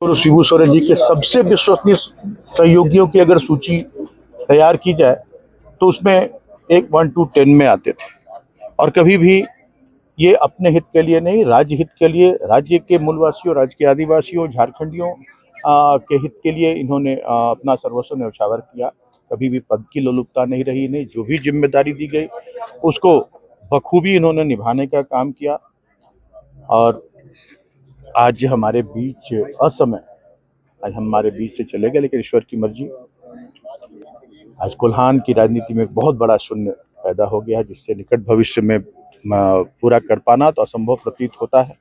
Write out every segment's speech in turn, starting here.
और शिबू सोरेन जी के सबसे विश्वसनीय सहयोगियों की अगर सूची तैयार की जाए तो उसमें एक 1 to 10 में आते थे। और कभी भी ये अपने हित के लिए नहीं, राज्य हित के लिए, राज्य के मूलवासियों, राज्य के आदिवासियों, झारखंडियों के हित के लिए इन्होंने अपना सर्वस्व न्यौछावर किया। कभी भी पद की लोलुपता नहीं रही इन्हें। जो भी जिम्मेदारी दी गई उसको बखूबी इन्होंने निभाने का काम किया। और आज हमारे बीच असमय, आज हमारे बीच से चले गए, लेकिन ईश्वर की मर्जी। आज कोल्हान की राजनीति में एक बहुत बड़ा शून्य पैदा हो गया है, जिससे निकट भविष्य में पूरा कर पाना तो असंभव प्रतीत होता है।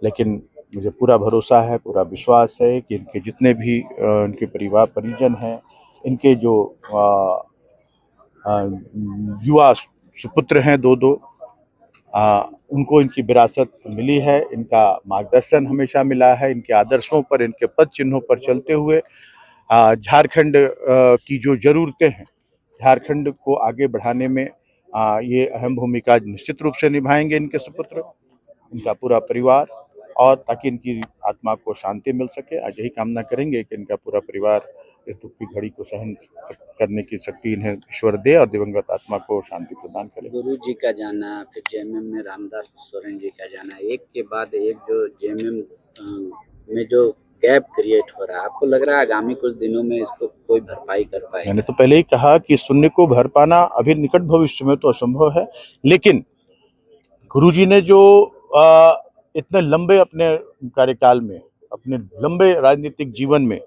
लेकिन मुझे पूरा भरोसा है, पूरा विश्वास है कि इनके जितने भी इनके परिवार परिजन हैं, इनके जो युवा सुपुत्र हैं दो दो, उनको इनकी विरासत मिली है, इनका मार्गदर्शन हमेशा मिला है। इनके आदर्शों पर, इनके पद चिन्हों पर चलते हुए झारखंड की जो ज़रूरतें हैं, झारखंड को आगे बढ़ाने में ये अहम भूमिका निश्चित रूप से निभाएंगे इनके सुपुत्र, इनका पूरा परिवार। और ताकि इनकी आत्मा को शांति मिल सके, आज यही कामना करेंगे कि इनका पूरा परिवार इस दुख की घड़ी को सहन करने की शक्ति इन्हें ईश्वर दे और दिवंगत आत्मा को शांति प्रदान करे। गुरु जी का जाना, फिर जेएमएम में रामदास सोरेन जी का जाना, एक के बाद एक जो जेएमएम में जो गैप क्रिएट हो रहा है, आपको लग रहा है आगामी कुछ दिनों में इसको कोई भरपाई कर पाएगा? मैंने तो पहले ही कहा कि शून्य को भर पाना अभी निकट भविष्य में तो असंभव है, लेकिन गुरुजी ने जो इतने लंबे अपने कार्यकाल में, अपने लंबे राजनीतिक जीवन में,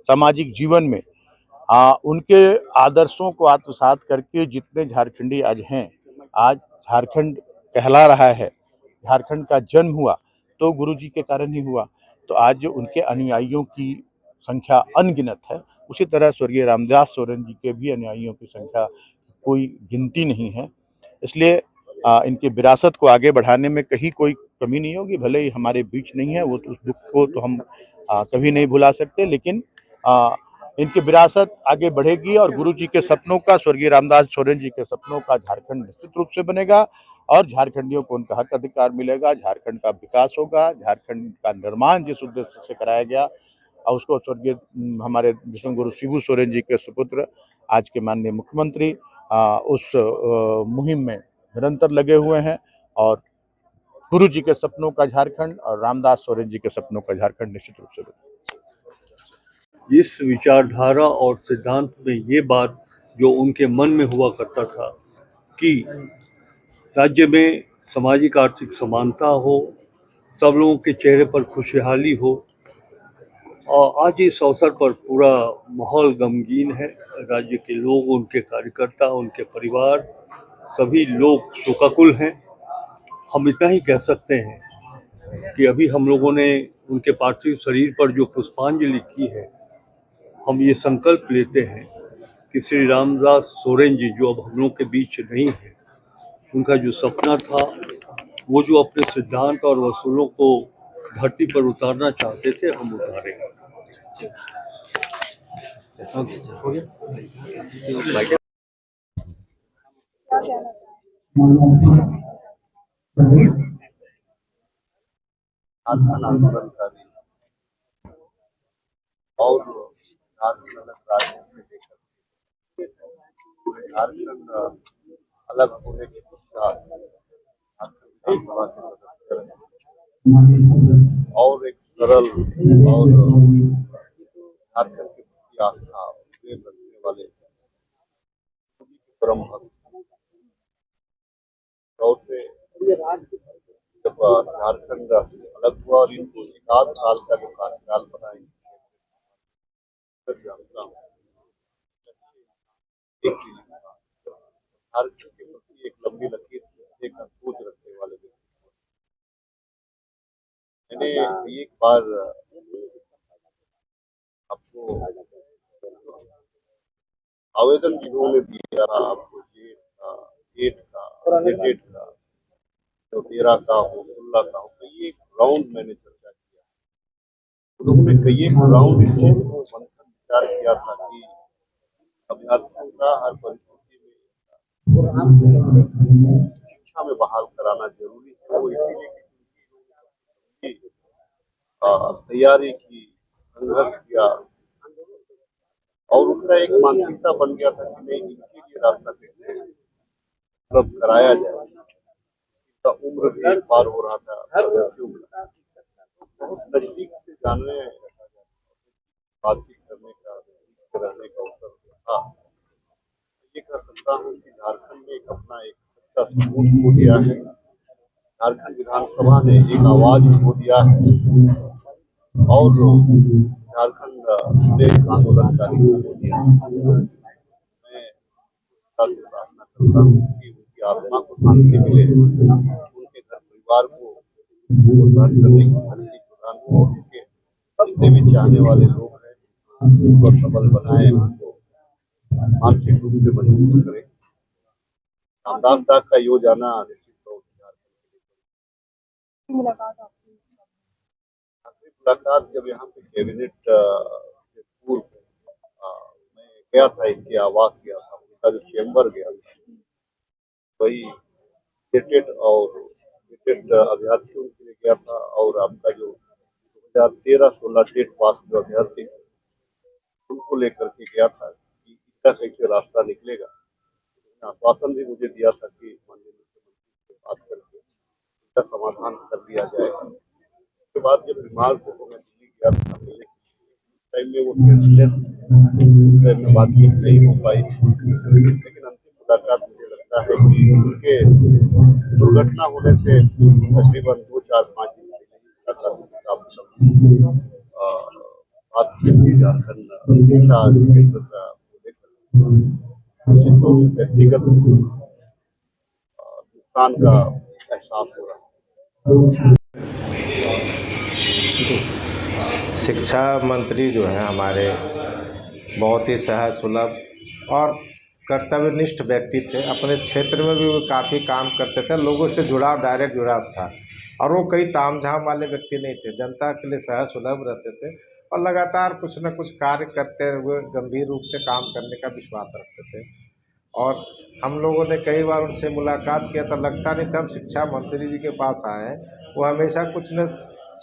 सामाजिक जीवन में उनके आदर्शों को आत्मसात करके जितने झारखंडी आज हैं, आज झारखंड कहला रहा है, झारखंड का जन्म हुआ तो गुरुजी के कारण ही हुआ। तो आज उनके अनुयायियों की संख्या अनगिनत है। उसी तरह स्वर्गीय रामदास सोरेन जी के भी अनुयायियों की संख्या कोई गिनती नहीं है। इसलिए इनकी विरासत को आगे बढ़ाने में कहीं कोई कमी नहीं होगी। भले ही हमारे बीच नहीं है, वो तो उस दुख को तो हम कभी नहीं भुला सकते, लेकिन इनकी विरासत आगे बढ़ेगी और गुरु जी के सपनों का, स्वर्गीय रामदास सोरेन जी के सपनों का झारखंड निश्चित रूप से बनेगा और झारखंडियों को उनका हक अधिकार मिलेगा। झारखंड का विकास होगा, झारखंड का निर्माण जिस उद्देश्य से कराया गया और उसको स्वर्गीय हमारे विश्व गुरु शिबू सोरेन जी के सुपुत्र, आज के माननीय मुख्यमंत्री उस मुहिम में निरंतर लगे हुए हैं। और गुरु जी के सपनों का झारखंड और रामदास सोरेन जी के सपनों का झारखंड निश्चित रूप से बनेगा। इस विचारधारा और सिद्धांत में ये बात जो उनके मन में हुआ करता था कि राज्य में सामाजिक आर्थिक समानता हो, सब लोगों के चेहरे पर खुशहाली हो, और आज इस अवसर पर पूरा माहौल गमगीन है। राज्य के लोग, उनके कार्यकर्ता, उनके परिवार, सभी लोग शोकाकुल हैं। हम इतना ही कह सकते हैं कि अभी हम लोगों ने उनके पार्थिव शरीर पर जो पुष्पांजलि की है, हम ये संकल्प लेते हैं कि श्री रामदास सोरेन जी जो अब हम लोग के बीच नहीं है, उनका जो सपना था, वो जो अपने सिद्धांत और वसूलों को धरती पर उतारना चाहते थे, हम उतारेंगे। आंदोलनकारी और झारखंड राज्य से लेकर झारखंड अलग होने के पश्चात झारखंड विधानसभा के सदस्य और एक सरल और झारखंड के प्रति आस्था रखने वाले परम तौर से जब झारखंड अलग हुआ और इनको 1 साल का जो कार्यकाल बनाएंगे, जानता हूँ झारखंड के प्रति एक लंबी लकीर का सोच रखने वाले व्यक्ति। मैंने एक बार आपको आवेदन जिन्होंने दिया था, आपको जेट का जो 13 का हो, 16 का हो, कई एक राउंड मैंने चर्चा किया। उन्होंने कई एक राउंड इस चीज को मंथन विचार किया था कि अभ्यर्थियों का हर परिस्थिति में शिक्षा में बहाल कराना जरूरी है। वो इसीलिए तैयारी की, संघर्ष किया और उनका एक मानसिकता बन गया था कि नहीं, इनके लिए रास्ता कैसे उपलब्ध कराया जाए। उनका उम्र भी पार हो रहा था, बहुत नजदीक से जानने, बातचीत करने का, रहने का अवसर था। ये कह सकता हूँ कि झारखंड ने अपना एक सच्चा सबूत खो दिया है। झारखंड विधानसभा ने एक आवाज खो दिया है और झारखंड एक आंदोलनकारी खो दिया है। मैं प्रार्थना करता हूँ कि उनकी आत्मा को शांति मिले, उनके घर परिवार को सहन करने की शक्ति प्रदान हो, उनके जितने भी चाहने वाले लोग हैं उनको सबल बनाए, उनको मानसिक रूप से मजबूत करे। रामदास दास का यो जाना निश्चित तौर से आखिरी मुलाकात जब यहाँ पे कैबिनेट से पूर्व मैं गया था, इनके आवास गया था, उनका जो चेम्बर गया था, वही गेटेड अभ्यर्थियों के लिए गया था। और आपका जो 2013-16 टेट पास जो अभ्यर्थी उनको लेकर के गया था कि इसका कैसे रास्ता निकलेगा। आश्वासन भी मुझे दिया था कि माननीय मुख्यमंत्री से बात करके इसका समाधान कर दिया जाएगा। उसके बाद जब बीमार को मैं दिल्ली गया था, टाइम में वो सेंसलेस, उस टाइम में बातचीत नहीं हो पाई, लेकिन अंतिम मुलाकात मुझे लगता है कि उनके दुर्घटना होने से तकरीबन 2-4-5 दिन पहले बात की झारखंड शिक्षा क्षेत्र का निश्चित तौर से व्यक्तिगत नुकसान का एहसास हो रहा है। शिक्षा मंत्री जो हैं हमारे बहुत ही सहज सुलभ और कर्तव्यनिष्ठ व्यक्ति थे। अपने क्षेत्र में भी वो काफ़ी काम करते थे, लोगों से जुड़ाव, डायरेक्ट जुड़ाव था और वो कई तामझाम वाले व्यक्ति नहीं थे। जनता के लिए सहज सुलभ रहते थे और लगातार कुछ न कुछ कार्य करते हुए गंभीर रूप से काम करने का विश्वास रखते थे। और हम लोगों ने कई बार उनसे मुलाकात किया तो लगता नहीं था हम शिक्षा मंत्री जी के पास आए हैं। वो हमेशा कुछ न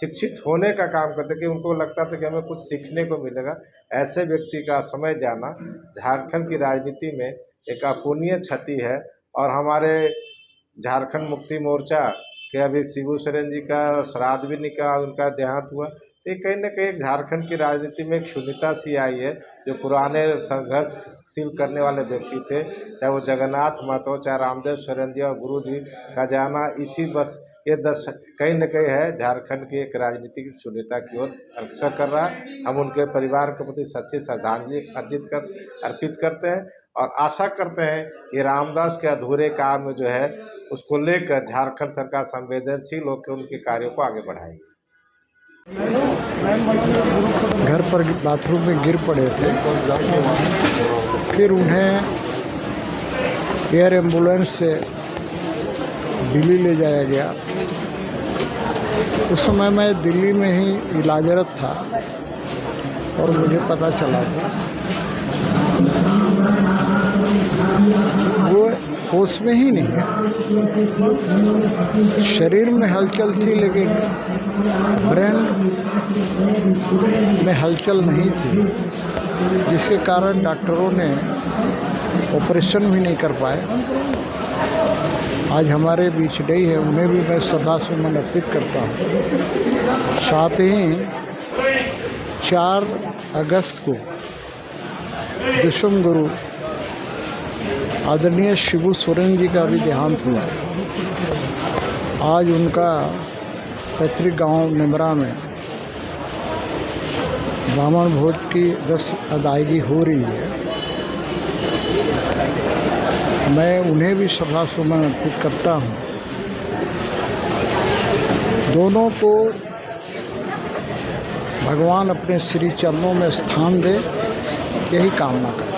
शिक्षित होने का काम करते कि उनको लगता था कि हमें कुछ सीखने को मिलेगा। ऐसे व्यक्ति का समय जाना झारखंड की राजनीति में एक अपूर्णीय क्षति है। और हमारे झारखंड मुक्ति मोर्चा के अभी शिबू सोरेन जी का श्राद्ध भी निकला, उनका देहांत हुआ। तो कहीं न कहीं झारखंड की राजनीति में एक शून्यता सी आई है। जो पुराने संघर्षशील करने वाले व्यक्ति थे, चाहे वो जगन्नाथ महतो, चाहे रामदेव सोरेन जी और गुरु जी का जाना, इसी बस ये कहीं न कहीं है झारखंड की एक राजनीतिक शून्यता की ओर अग्रसर कर रहा है। हम उनके परिवार के प्रति सच्ची श्रद्धांजलि अर्पित करते हैं और आशा करते हैं कि रामदास के अधूरे काम में जो है उसको लेकर झारखंड सरकार संवेदनशील होकर उनके कार्यों को आगे बढ़ाएगी। घर पर बाथरूम में गिर पड़े थे, फिर उन्हें एयर एम्बुलेंस से दिल्ली ले जाया गया। उस समय मैं दिल्ली में ही इलाजरत था और मुझे पता चला था वो होश में ही नहीं है। शरीर में हलचल थी लेकिन ब्रेन में हलचल नहीं थी, जिसके कारण डॉक्टरों ने ऑपरेशन भी नहीं कर पाए। आज हमारे बीच नहीं है, उन्हें भी मैं श्रद्धासुमन अर्पित करता हूँ। साथ ही 4 अगस्त को दशम गुरु आदरणीय शिबू सोरेन जी का भी देहांत हुआ। आज उनका पैतृक गांव निमरा में ब्राह्मण भोज की रस्म अदायगी हो रही है। मैं उन्हें भी श्रद्धासुमन अर्पित करता हूँ। दोनों को भगवान अपने श्री चरणों में स्थान दे, यही कामना करता हूँ।